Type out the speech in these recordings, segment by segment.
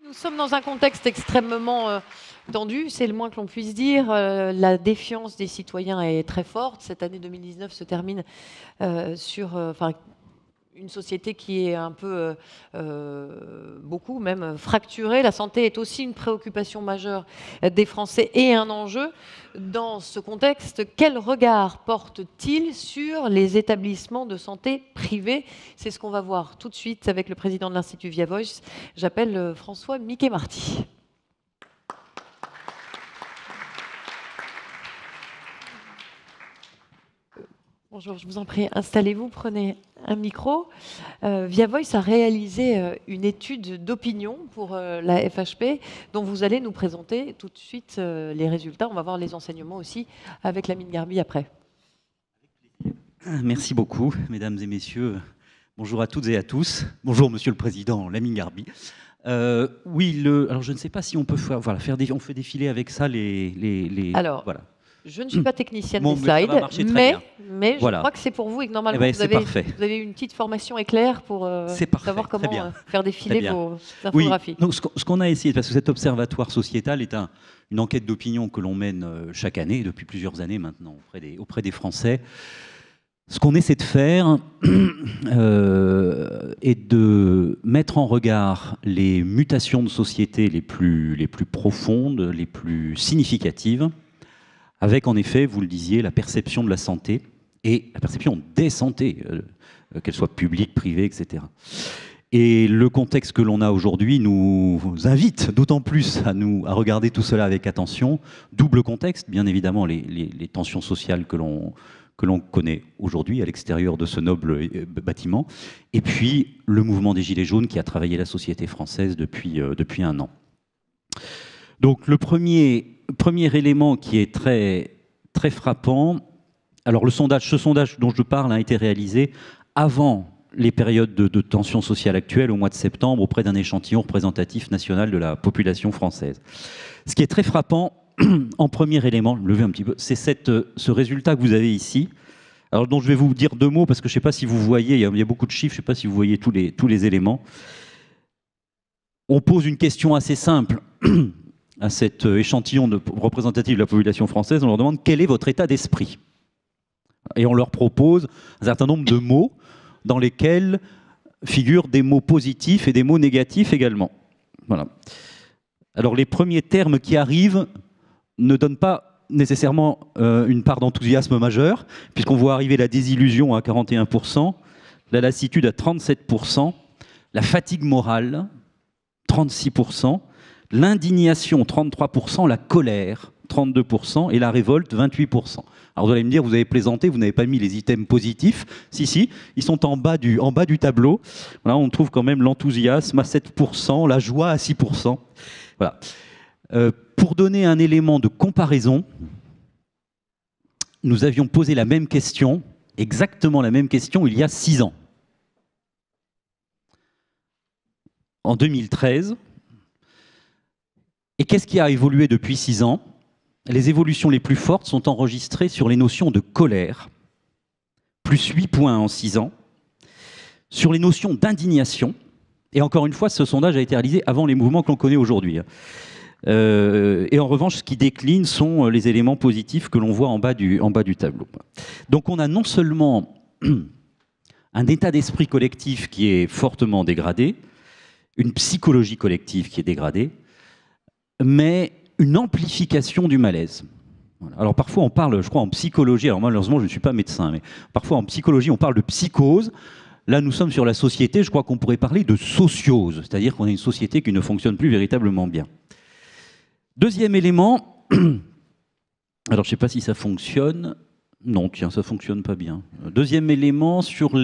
Nous sommes dans un contexte extrêmement tendu, c'est le moins que l'on puisse dire. La défiance des citoyens est très forte. Cette année 2019 se termine sur une société qui est un peu, beaucoup même fracturée. La santé est aussi une préoccupation majeure des Français et un enjeu. Dans ce contexte, quel regard porte-t-il sur les établissements de santé privés? C'est ce qu'on va voir tout de suite avec le président de l'Institut Via Voice. J'appelle François Mickey-Marty. Bonjour, je vous en prie, installez-vous, prenez un micro. Via Voice a réalisé une étude d'opinion pour la FHP dont vous allez nous présenter tout de suite les résultats. On va voir les enseignements aussi avec Lamine Garbi après. Merci beaucoup, mesdames et messieurs. Bonjour à toutes et à tous. Bonjour, monsieur le président Lamine Garbi. Oui, alors je ne sais pas si on peut faire, voilà, on fait défiler avec ça les alors, voilà. Je ne suis pas technicienne bon, des slides, mais voilà. je crois que c'est pour vous et que normalement vous avez une petite formation éclair pour savoir comment faire défiler vos infographies. Oui, donc ce qu'on a essayé, parce que cet observatoire sociétal est une enquête d'opinion que l'on mène chaque année, depuis plusieurs années maintenant, auprès des Français. Ce qu'on essaie de faire est de mettre en regard les mutations de société les plus profondes, les plus significatives, avec en effet, vous le disiez, la perception de la santé et la perception des santé, qu'elle soit publique, privée, etc. Et le contexte que l'on a aujourd'hui nous invite d'autant plus à regarder tout cela avec attention. Double contexte, bien évidemment, les tensions sociales que l'on connaît aujourd'hui à l'extérieur de ce noble bâtiment, et puis le mouvement des Gilets jaunes qui a travaillé la société française depuis un an. Donc le premier élément qui est très, très frappant, alors ce sondage dont je parle a été réalisé avant les périodes de tension sociale actuelle, au mois de septembre, auprès d'un échantillon représentatif national de la population française. Ce qui est très frappant, en premier élément, je me levais un petit peu, c'est ce résultat que vous avez ici, alors dont je vais vous dire deux mots, parce que je ne sais pas si vous voyez, il y a beaucoup de chiffres, je ne sais pas si vous voyez tous les éléments. On pose une question assez simple à cet échantillon représentatif de la population française, on leur demande quel est votre état d'esprit. Et on leur propose un certain nombre de mots dans lesquels figurent des mots positifs et des mots négatifs également. Voilà. Alors les premiers termes qui arrivent ne donnent pas nécessairement une part d'enthousiasme majeur, puisqu'on voit arriver la désillusion à 41%, la lassitude à 37%, la fatigue morale, 36%, l'indignation, 33%, la colère, 32%, et la révolte, 28%. Alors vous allez me dire, vous avez plaisanté, vous n'avez pas mis les items positifs. Si, ils sont en bas du tableau. Voilà, on trouve quand même l'enthousiasme à 7%, la joie à 6%. Voilà. Pour donner un élément de comparaison, nous avions posé la même question, exactement la même question, il y a 6 ans. En 2013. Et qu'est-ce qui a évolué depuis 6 ans? Les évolutions les plus fortes sont enregistrées sur les notions de colère, plus 8 points en 6 ans, sur les notions d'indignation, et encore une fois, ce sondage a été réalisé avant les mouvements que l'on connaît aujourd'hui. Et en revanche, ce qui décline sont les éléments positifs que l'on voit en bas du tableau. Donc on a non seulement un état d'esprit collectif qui est fortement dégradé, une psychologie collective qui est dégradée, mais une amplification du malaise. Voilà. Alors parfois on parle, je crois, en psychologie, alors malheureusement je ne suis pas médecin, mais parfois en psychologie on parle de psychose. Là nous sommes sur la société, je crois qu'on pourrait parler de sociose, c'est-à-dire qu'on a une société qui ne fonctionne plus véritablement bien. Deuxième élément, alors je ne sais pas si ça fonctionne, non tiens, ça ne fonctionne pas bien. Deuxième élément sur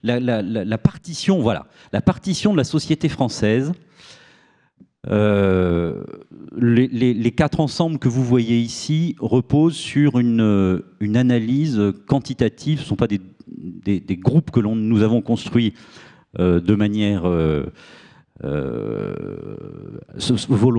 la partition, voilà, la partition de la société française. Les 4 ensembles que vous voyez ici reposent sur une analyse quantitative. Ce ne sont pas des groupes que nous avons construits de manière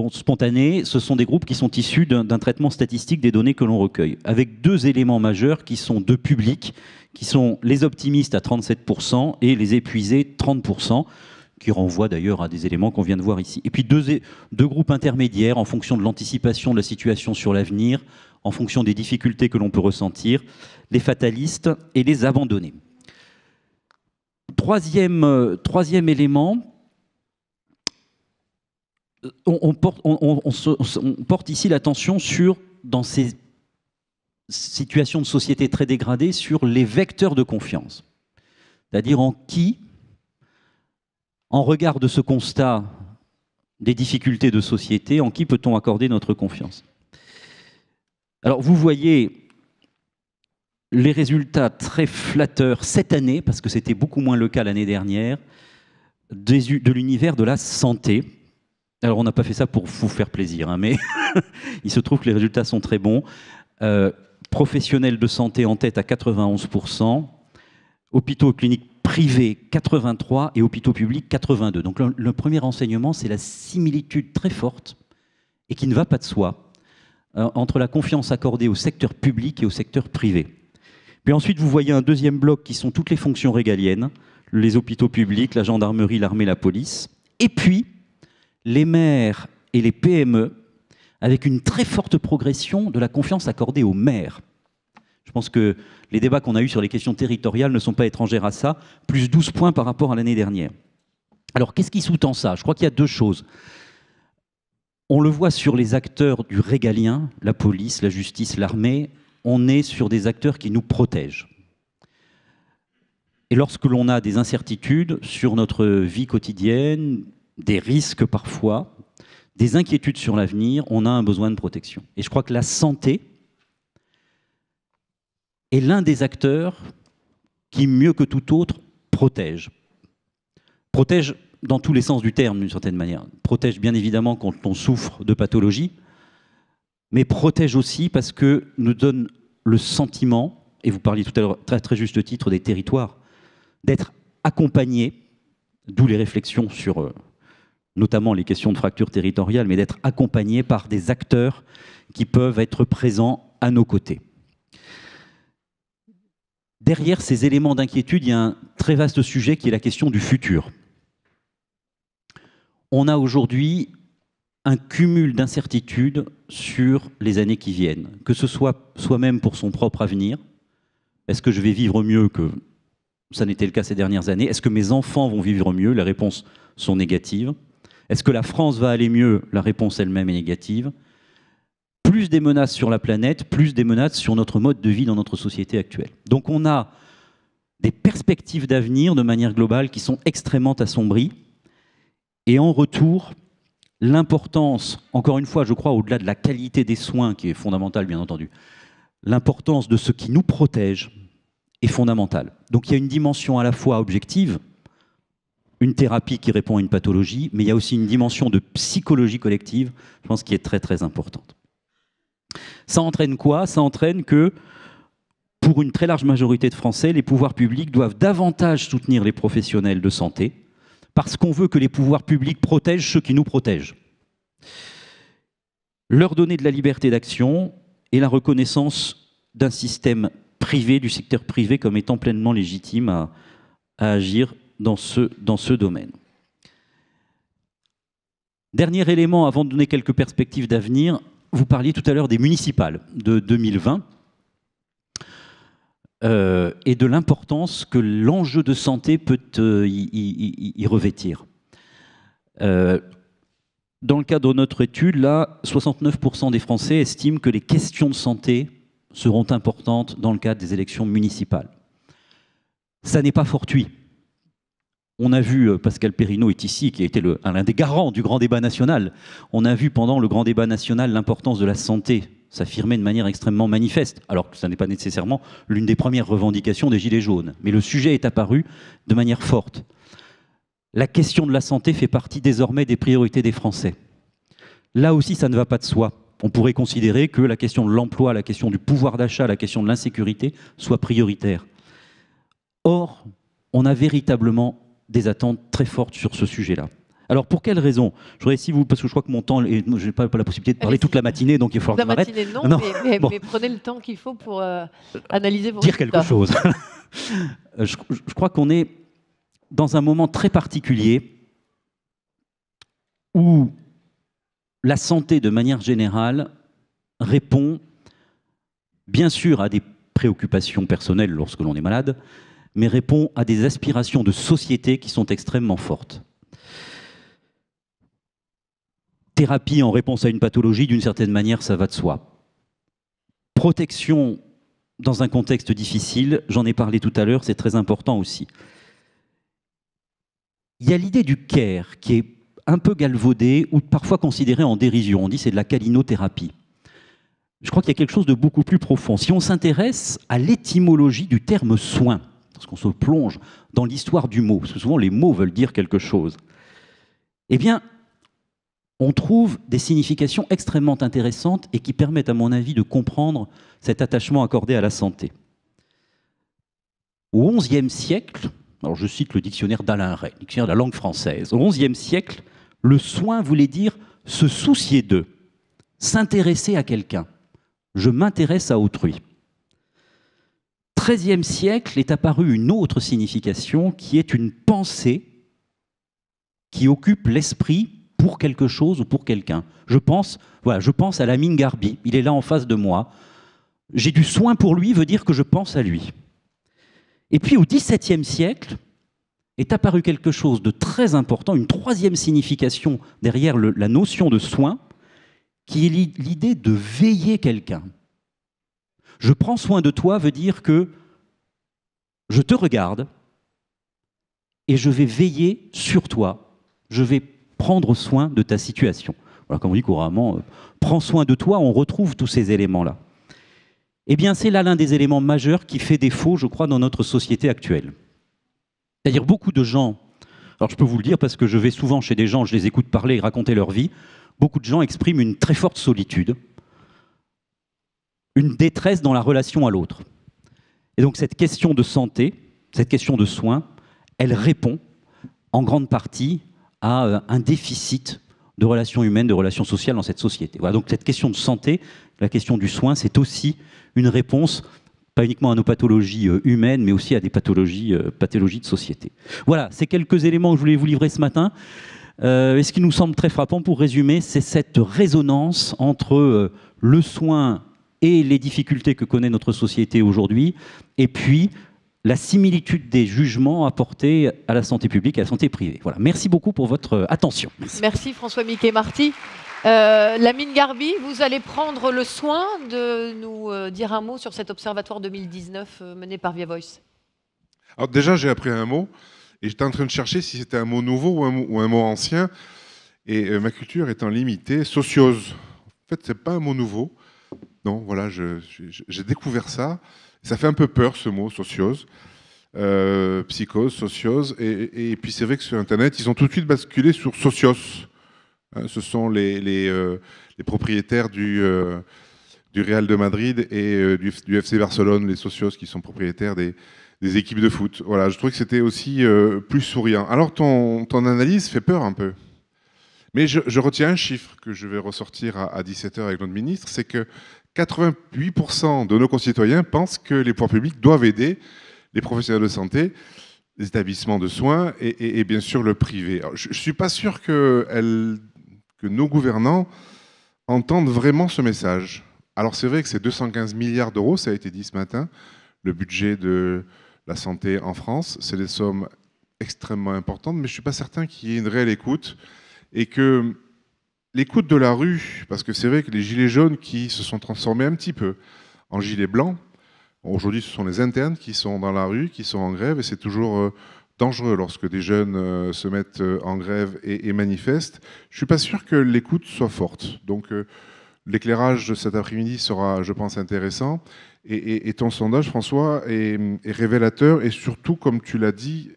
spontanée. Ce sont des groupes qui sont issus d'un traitement statistique des données que l'on recueille, avec 2 éléments majeurs qui sont 2 publics, qui sont les optimistes à 37% et les épuisés 30%. qui renvoie d'ailleurs à des éléments qu'on vient de voir ici. Et puis deux groupes intermédiaires en fonction de l'anticipation de la situation sur l'avenir, en fonction des difficultés que l'on peut ressentir, les fatalistes et les abandonnés. Troisième élément, on porte ici l'attention sur, dans ces situations de société très dégradées, sur les vecteurs de confiance. C'est-à-dire en qui, en regard de ce constat des difficultés de société, en qui peut-on accorder notre confiance? Alors vous voyez les résultats très flatteurs cette année, parce que c'était beaucoup moins le cas l'année dernière, de l'univers de la santé. Alors on n'a pas fait ça pour vous faire plaisir, hein, mais il se trouve que les résultats sont très bons. Professionnels de santé en tête à 91%, hôpitaux et cliniques privés 83% et hôpitaux publics 82%. Donc le premier enseignement, c'est la similitude très forte, et qui ne va pas de soi, entre la confiance accordée au secteur public et au secteur privé. Puis ensuite, vous voyez un deuxième bloc qui sont toutes les fonctions régaliennes, les hôpitaux publics, la gendarmerie, l'armée, la police, et puis les maires et les PME, avec une très forte progression de la confiance accordée aux maires. Je pense que les débats qu'on a eus sur les questions territoriales ne sont pas étrangers à ça, plus 12 points par rapport à l'année dernière. Alors, qu'est-ce qui sous-tend ça? Je crois qu'il y a deux choses. On le voit sur les acteurs du régalien, la police, la justice, l'armée, on est sur des acteurs qui nous protègent. Et lorsque l'on a des incertitudes sur notre vie quotidienne, des risques parfois, des inquiétudes sur l'avenir, on a un besoin de protection. Et je crois que la santé est l'un des acteurs qui, mieux que tout autre, protège. Protège dans tous les sens du terme, d'une certaine manière. Protège bien évidemment quand on souffre de pathologie, mais protège aussi parce que nous donne le sentiment, et vous parliez tout à l'heure, très, très juste titre, des territoires, d'être accompagné, d'où les réflexions sur notamment les questions de fracture territoriale, mais d'être accompagné par des acteurs qui peuvent être présents à nos côtés. Derrière ces éléments d'inquiétude, il y a un très vaste sujet qui est la question du futur. On a aujourd'hui un cumul d'incertitudes sur les années qui viennent, que ce soit soi-même pour son propre avenir. Est-ce que je vais vivre mieux que ça n'était le cas ces dernières années? Est-ce que mes enfants vont vivre mieux? Les réponses sont négatives. Est-ce que la France va aller mieux? La réponse elle-même est négative. Plus des menaces sur la planète, plus des menaces sur notre mode de vie dans notre société actuelle. Donc on a des perspectives d'avenir de manière globale qui sont extrêmement assombries. Et en retour, l'importance, encore une fois, je crois, au-delà de la qualité des soins, qui est fondamentale, bien entendu, l'importance de ce qui nous protège est fondamentale. Donc il y a une dimension à la fois objective, une thérapie qui répond à une pathologie, mais il y a aussi une dimension de psychologie collective, je pense, qui est très très importante. Ça entraîne quoi? Ça entraîne que, pour une très large majorité de Français, les pouvoirs publics doivent davantage soutenir les professionnels de santé, parce qu'on veut que les pouvoirs publics protègent ceux qui nous protègent. Leur donner de la liberté d'action et la reconnaissance d'un système privé, du secteur privé, comme étant pleinement légitime à agir dans ce domaine. Dernier élément, avant de donner quelques perspectives d'avenir, vous parliez tout à l'heure des municipales de 2020 et de l'importance que l'enjeu de santé peut y revêtir. Dans le cadre de notre étude, là, 69% des Français estiment que les questions de santé seront importantes dans le cadre des élections municipales. Ça n'est pas fortuit. On a vu, Pascal Perrineau est ici, qui a été l'un des garants du grand débat national. On a vu pendant le grand débat national l'importance de la santé s'affirmer de manière extrêmement manifeste, alors que ça n'est pas nécessairement l'une des premières revendications des Gilets jaunes. Mais le sujet est apparu de manière forte. La question de la santé fait partie désormais des priorités des Français. Là aussi, ça ne va pas de soi. On pourrait considérer que la question de l'emploi, la question du pouvoir d'achat, la question de l'insécurité soit prioritaire. Or, on a véritablement des attentes très fortes sur ce sujet-là. Alors, pour quelles raisons? Je voudrais, si vous, parce que je crois que mon temps, je n'ai pas la possibilité de parler toute la matinée, donc il va falloir que je m'arrête. La matinée, non, bon. mais prenez le temps qu'il faut pour analyser vos dire quelque chose. Je crois qu'on est dans un moment très particulier où la santé, de manière générale, répond bien sûr à des préoccupations personnelles lorsque l'on est malade, mais répond à des aspirations de société qui sont extrêmement fortes. Thérapie en réponse à une pathologie, d'une certaine manière, ça va de soi. Protection dans un contexte difficile, j'en ai parlé tout à l'heure, c'est très important aussi. Il y a l'idée du care qui est un peu galvaudée ou parfois considérée en dérision. On dit c'est de la calinothérapie. Je crois qu'il y a quelque chose de beaucoup plus profond. Si on s'intéresse à l'étymologie du terme soin, parce qu'on se plonge dans l'histoire du mot, parce que souvent les mots veulent dire quelque chose, eh bien, on trouve des significations extrêmement intéressantes et qui permettent, à mon avis, de comprendre cet attachement accordé à la santé. Au XIe siècle, alors je cite le dictionnaire d'Alain Ray, dictionnaire de la langue française, au XIe siècle, le soin voulait dire se soucier d'eux, s'intéresser à quelqu'un. Je m'intéresse à autrui. XIIIe siècle est apparue une autre signification qui est une pensée qui occupe l'esprit pour quelque chose ou pour quelqu'un. Je pense à Lamine Garbi, il est là en face de moi. J'ai du soin pour lui, veut dire que je pense à lui. Et puis au XVIIe siècle est apparu quelque chose de très important, une troisième signification derrière la notion de soin, qui est l'idée de veiller quelqu'un. Je prends soin de toi veut dire que je te regarde et je vais veiller sur toi. Je vais prendre soin de ta situation. Voilà, comme on dit couramment, prends soin de toi, on retrouve tous ces éléments-là. Eh bien, c'est là l'un des éléments majeurs qui fait défaut, je crois, dans notre société actuelle. C'est-à-dire beaucoup de gens, alors je peux vous le dire parce que je vais souvent chez des gens, je les écoute parler et raconter leur vie, beaucoup de gens expriment une très forte solitude, une détresse dans la relation à l'autre. Et donc cette question de santé, cette question de soins, elle répond en grande partie à un déficit de relations humaines, de relations sociales dans cette société. Voilà, donc cette question de santé, la question du soin, c'est aussi une réponse, pas uniquement à nos pathologies humaines, mais aussi à des pathologies de société. Voilà, c'est quelques éléments que je voulais vous livrer ce matin. Et ce qui nous semble très frappant, pour résumer, c'est cette résonance entre le soin et les difficultés que connaît notre société aujourd'hui, et puis la similitude des jugements apportés à la santé publique et à la santé privée. Voilà. Merci beaucoup pour votre attention. Merci François Miquet-Marty. Lamine Garbi, vous allez prendre le soin de nous dire un mot sur cet observatoire 2019 mené par Via Voice. Alors déjà, j'ai appris un mot et j'étais en train de chercher si c'était un mot nouveau ou un mot ancien. Et ma culture étant limitée, sociose. En fait, c'est pas un mot nouveau. Non, voilà, j'ai découvert ça. Ça fait un peu peur, ce mot, sociose. Psychose, sociose. Et puis c'est vrai que sur Internet, ils ont tout de suite basculé sur socios. Ce sont les propriétaires du Real de Madrid et du FC Barcelone, les socios qui sont propriétaires des équipes de foot. Voilà, je trouvais que c'était aussi plus souriant. Alors ton analyse fait peur un peu. Mais je retiens un chiffre que je vais ressortir à 17h avec notre ministre, c'est que 88% de nos concitoyens pensent que les pouvoirs publics doivent aider les professionnels de santé, les établissements de soins et bien sûr le privé. Alors, je ne suis pas sûr que nos gouvernants entendent vraiment ce message. Alors c'est vrai que c'est 215 milliards d'euros, ça a été dit ce matin, le budget de la santé en France. C'est des sommes extrêmement importantes, mais je ne suis pas certain qu'il y ait une réelle écoute et que l'écoute de la rue, parce que c'est vrai que les gilets jaunes qui se sont transformés un petit peu en gilets blancs, aujourd'hui ce sont les internes qui sont dans la rue, qui sont en grève, et c'est toujours dangereux lorsque des jeunes se mettent en grève et manifestent. Je ne suis pas sûr que l'écoute soit forte. Donc l'éclairage de cet après-midi sera, je pense, intéressant. Et ton sondage, François, est révélateur, et surtout, comme tu l'as dit,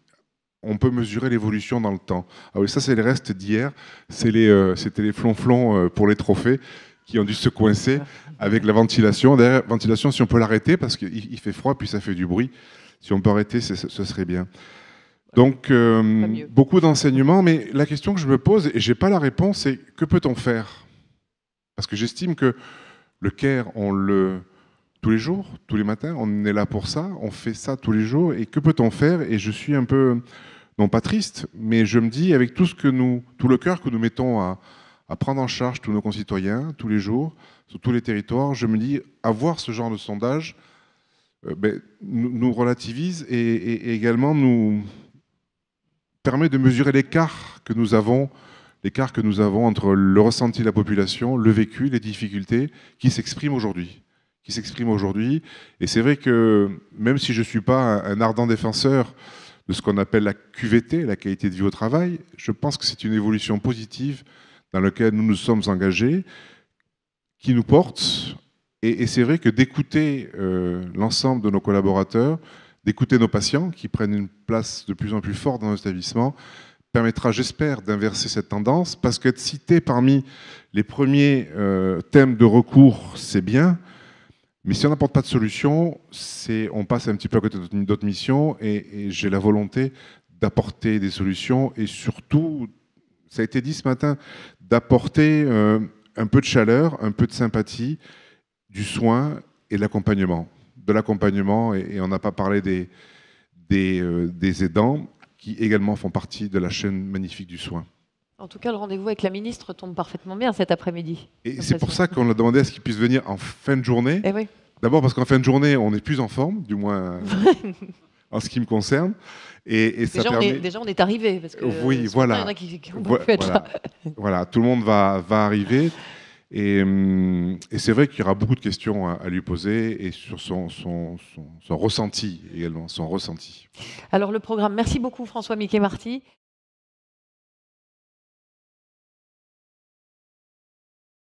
on peut mesurer l'évolution dans le temps. Ah oui, ça c'est les restes d'hier, c'était les flonflons pour les trophées qui ont dû se coincer avec la ventilation. D'ailleurs, ventilation, si on peut l'arrêter, parce qu'il fait froid, puis ça fait du bruit. Si on peut arrêter, ce serait bien. Donc, beaucoup d'enseignements, mais la question que je me pose, et je n'ai pas la réponse, c'est que peut-on faire? Parce que j'estime que le care, tous les jours, tous les matins, on est là pour ça, on fait ça tous les jours, et que peut-on faire? Et je suis un peu non pas triste, mais je me dis, avec tout le cœur que nous mettons à prendre en charge tous nos concitoyens, tous les jours, sur tous les territoires, je me dis, avoir ce genre de sondage nous relativise et également nous permet de mesurer l'écart que nous avons entre le ressenti de la population, le vécu, les difficultés qui s'expriment aujourd'hui. Et c'est vrai que même si je ne suis pas un ardent défenseur de ce qu'on appelle la QVT, la qualité de vie au travail, je pense que c'est une évolution positive dans laquelle nous nous sommes engagés, qui nous porte. Et c'est vrai que d'écouter l'ensemble de nos collaborateurs, d'écouter nos patients qui prennent une place de plus en plus forte dans nos établissements, permettra, j'espère, d'inverser cette tendance, parce qu'être cité parmi les premiers thèmes de recours, c'est bien, mais si on n'apporte pas de solution, on passe un petit peu à côté d'autres missions, et j'ai la volonté d'apporter des solutions, et surtout, ça a été dit ce matin, d'apporter un peu de chaleur, un peu de sympathie, du soin et de l'accompagnement. Et on n'a pas parlé des aidants, qui également font partie de la chaîne magnifique du soin. En tout cas, le rendez-vous avec la ministre tombe parfaitement bien cet après-midi. Et c'est pour ça qu'on a demandé à ce qu'il puisse venir en fin de journée. Eh oui. D'abord parce qu'en fin de journée, on est plus en forme, du moins en ce qui me concerne. Et ça déjà, on est arrivé. Parce que oui, voilà. Il y en a qui ont pas pu être là. Voilà, tout le monde va arriver. Et c'est vrai qu'il y aura beaucoup de questions à lui poser et sur son ressenti également, son ressenti. Alors le programme, merci beaucoup François Miquet-Marty.